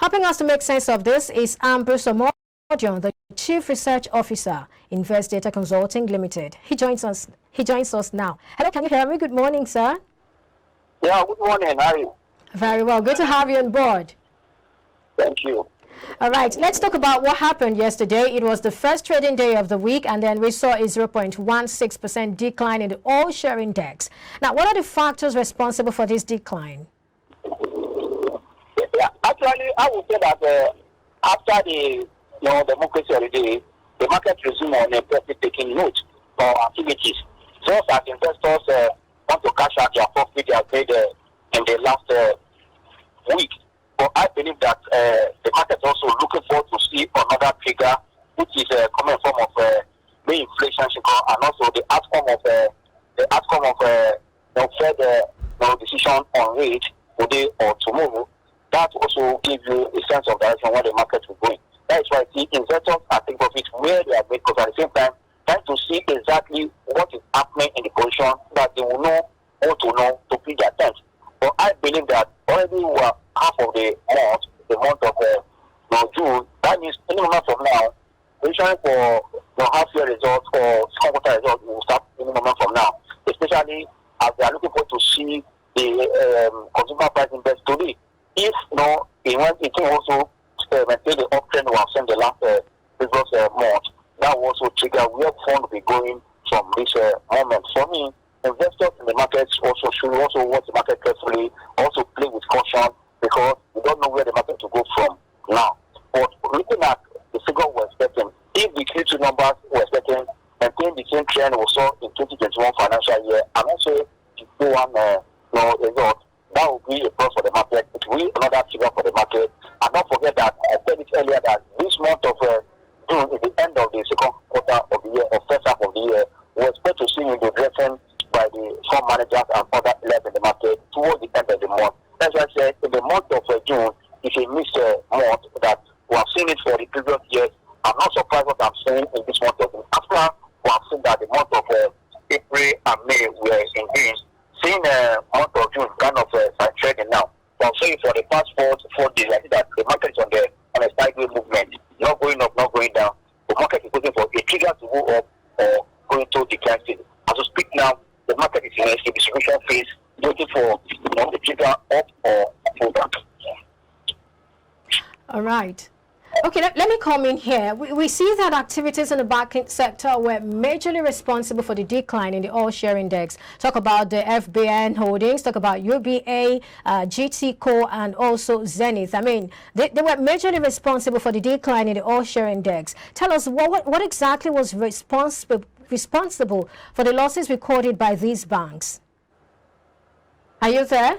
Helping us to make sense of this is Bruce Omodion, the Chief Research Officer, Invest Data Consulting Limited. He joins us now. Hello, can you hear me? Good morning, sir. Yeah, good morning. How are you? Very well. Good to have you on board. Thank you. All right, let's talk about what happened yesterday. It was the first trading day of the week, and then we saw a 0.16% decline in the all-share index. Now, what are the factors responsible for this decline? Yeah, actually, I would say that after the democracy holiday, the market resumed on a profit-taking note for activities. So, as investors want to cash out their profit they have made in the last week. But I believe that the market is also looking forward to see another trigger, which is coming in form of the inflation and also the outcome of Fed decision on rate today or tomorrow. That also gives you a sense of direction where the market will go. That is why I see investors are taking profits where they are made, because at the same time trying to see exactly what is happening in the position so that they will know what to know to pay their attention. But I believe that already we are half of the month of June. That means any moment from now, positioning for half-year results or second quarter results will start any moment from now. Especially as they are looking forward to see the consumer price index today. If it will also maintain the uptrend we have seen the last previous month, that will also trigger where fund will be going from this moment. For me, investors in the markets also should also watch the market carefully, also play with caution, because we don't know where the market will go from now. But looking at the figure we're expecting, if the Q2 numbers we're expecting maintain the same trend we saw in 2021 financial year, and also the Q1 result, that will be a plus for the market. It will be another trigger for the market. And don't forget that I said it earlier that this month of June is the end of the second quarter of the year, or first half of the year. We expect to see the dressing by the fund managers and other players in the market towards the end of the month. That's why I said in the month of June, it's a mixed month that we have seen it for the previous years. I'm not surprised what I'm seeing in this month of June. After we have seen that the month of April and May were in green, seeing the month of June kind of trading now. So I'm saying for the past 4 days, I think that the market is on a sideways movement, not going up, not going down. The market is looking for a trigger to go up or going to decline. As we speak now, the market is in a distribution phase, looking for the trigger up or pull back. All right. Okay, let me come in here. We see that activities in the banking sector were majorly responsible for the decline in the all-share index. Talk about the FBN holdings, talk about UBA, GTCO, and also Zenith. I mean, they were majorly responsible for the decline in the all-share index. Tell us what exactly was responsible for the losses recorded by these banks. Are you there?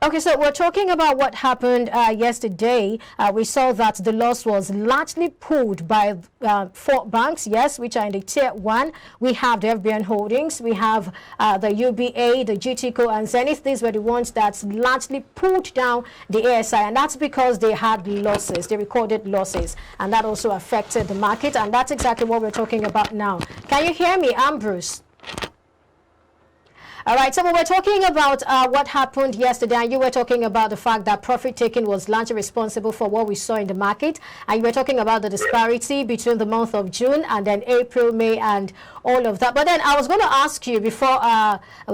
Okay, so we're talking about what happened yesterday. We saw that the loss was largely pulled by 4 banks, yes, which are in the tier 1. We have the FBN Holdings, we have the UBA, the GTCO, and Zenith. These were the ones that largely pulled down the ASI, and that's because they had losses, they recorded losses, and that also affected the market, and that's exactly what we're talking about now. Can you hear me? I'm Bruce. All right, so we were talking about what happened yesterday, and you were talking about the fact that profit taking was largely responsible for what we saw in the market, and you were talking about the disparity between the month of June and then April, May, and all of that. But then I was going to ask you before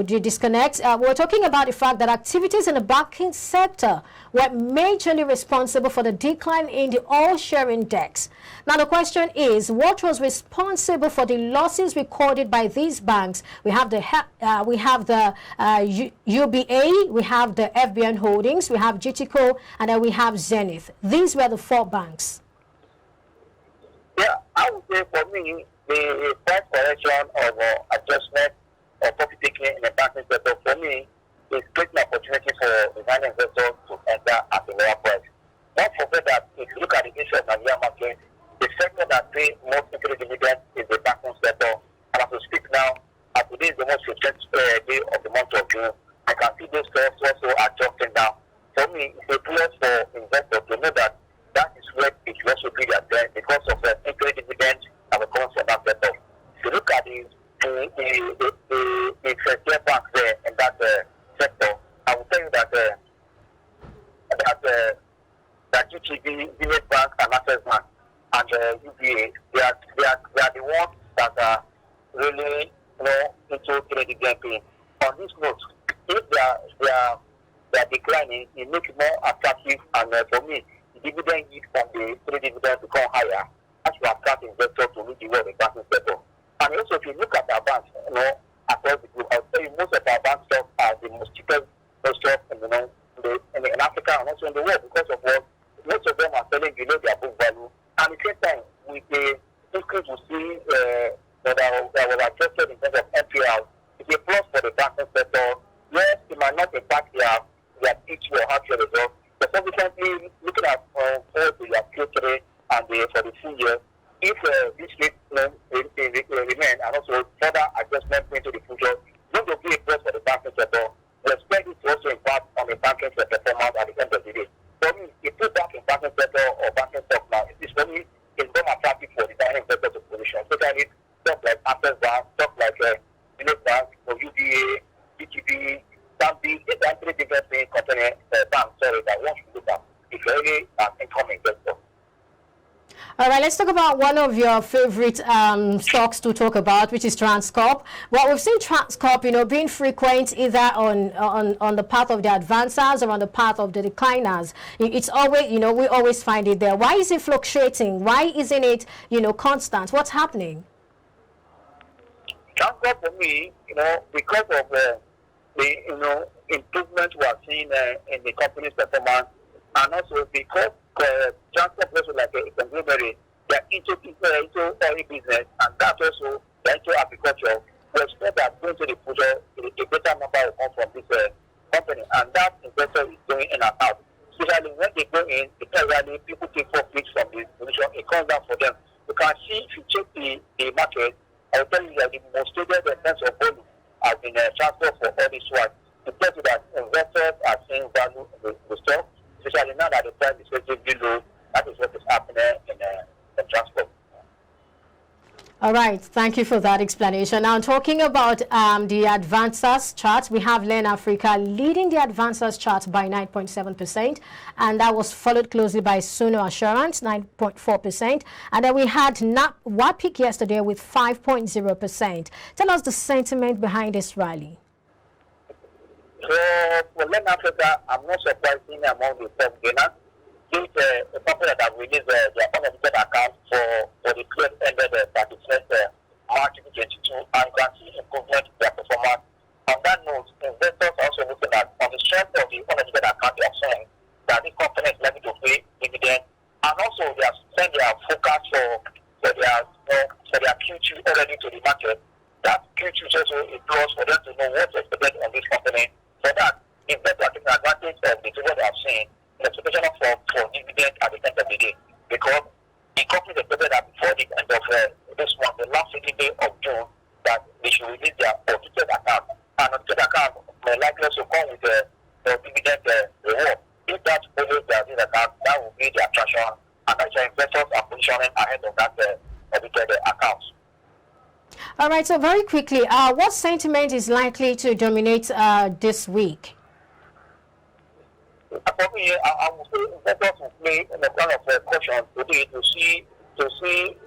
you disconnect, we were talking about the fact that activities in the banking sector were majorly responsible for the decline in the all-share index. Now the question is, what was responsible for the losses recorded by these banks? We have the UBA, we have the FBN Holdings, we have GTCO, and then we have Zenith. These were the 4 banks. Yeah, I would say for me, the price correction of adjustment of profit taking in the banking sector, for me, is creating an opportunity for design investors to enter at a lower price. Don't forget that if you look at the issue of Nigeria market, the sector that pays most interim dividends is the banking sector. And as we speak now, today is the most significant day of the month of June. I can see those stocks also adjusting now. For me, it's a plus for investors to know that that is where it will also be their trend because of the interim dividends that will come from that sector. If you look at the first-tier banks there in that sector, I will tell you that that UTB, Village Bank, and Access Bank, and UBA, they are the ones that are really, into credit dividend. On this note, if they are declining, it makes it more attractive, and for me, the dividend yield from the credit dividend become higher as you attract investors to meet the world in banking sector. And also, if you look at our banks, across the group, I'll tell you most of our bank stocks are the most cheapest stocks in Africa and also in the world, because of what most of them are selling below their book value. And at the same time, with the increase we see that was adjusted in terms of NPL, it's a plus for the banking sector. Yes, it might not impact their pitch or actual results, but subsequently, looking at for your Q3 and for the full year, if this rate remain and also further adjustment into the future, going to be a plus for the banking sector. We expect it to also impact on the banking sector performance at the end of the day. For me, if you back in banking sector or banking stock now, it's for me, it's more attractive for the banking sector to position. Especially stock like Access Bank, stock like Village Bank, or UBA, BTB, Stanbic, these are three different things concerning banks, that one should look at if you're really an income investor. All right, let's talk about one of your favorite stocks to talk about, which is Transcorp. Well, we've seen Transcorp, being frequent either on the path of the advancers or on the path of the decliners. It's always, we always find it there. Why is it fluctuating? Why isn't it, constant? What's happening? Transcorp for me, because of the improvement we are seeing in the company's performance, and also because Transcorp also like a conglomerate, they are into oil business, and that also they're into agriculture. We expect that going to the future, a better number will come from this company, and that investor is going in and out. Especially when they go in, especially people take profits from the position, it comes down for them. You can see if you check the market, I will tell you that the most traded in terms of volume has been Transcorp for all this while. To tell you that investors are seeing value in the stock, especially now that the price is relatively low. That is what is happening in Transcorp. All right, thank you for that explanation. Now, talking about the advancers chart, we have Len Africa leading the advancers chart by 9.7%, and that was followed closely by Suno Assurance, 9.4%, and then we had WAPIC yesterday with 5.0%. Tell us the sentiment behind this rally. So, for Len Africa, I'm not surprising among the top gainers. Since the company that have released their unaudited account for the period ended 31st March 2022, and you can see improvement in their performance. On that note, investors are also looking at, on the strength of the unaudited account, they are saying that this company is likely to pay dividend, and also they have sent their forecast for their Q2 already to the market. That Q2 is also a plus for them to know what's expected on this company. For that, investors are taking advantage of the what they have seen, the expectation for dividend at the end of the day, because the company expected that before the end of this month, the last 60 day of June, that they should release their audited account. And audited account may likely also come with the dividend reward. If that follows their account, that will be the attraction, and that's why investors are positioning ahead of that audited accounts. All right, so very quickly, what sentiment is likely to dominate this week? For me, I would say investors will play in the kind of caution today to see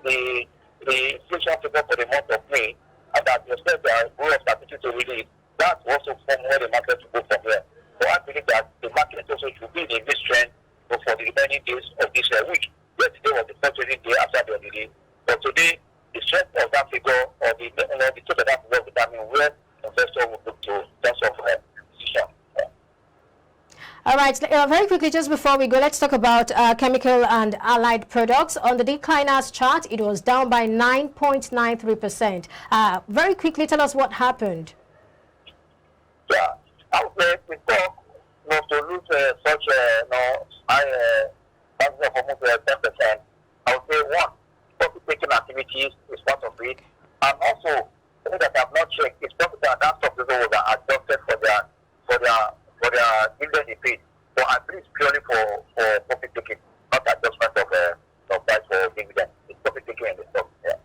the inflation figure for the month of May, and that the expect their growth capacity to release. That's also from where the market will go from here. So I believe that the market also should be in this trend for the remaining days of this week. Yesterday was the first trading day after the holiday, but today the strength of that figure or the total of that figure will determine where investors will look to in terms of decision. All right, very quickly, just before we go, let's talk about chemical and allied products. On the decliners chart, it was down by 9.93%. Very quickly, tell us what happened. Yeah, I would say the stock not to lose such high for almost 10%. I would say one, profit-taking activities is part of it, and also things that I have not checked is profit that stock was adjusted for their dividend they paid. So I believe it's purely for profit taking, not adjustment of price for dividend. It's profit taking in the stock. Yeah.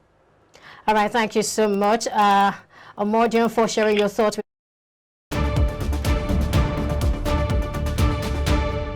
All right, thank you so much, Omodion, for sharing your thoughts with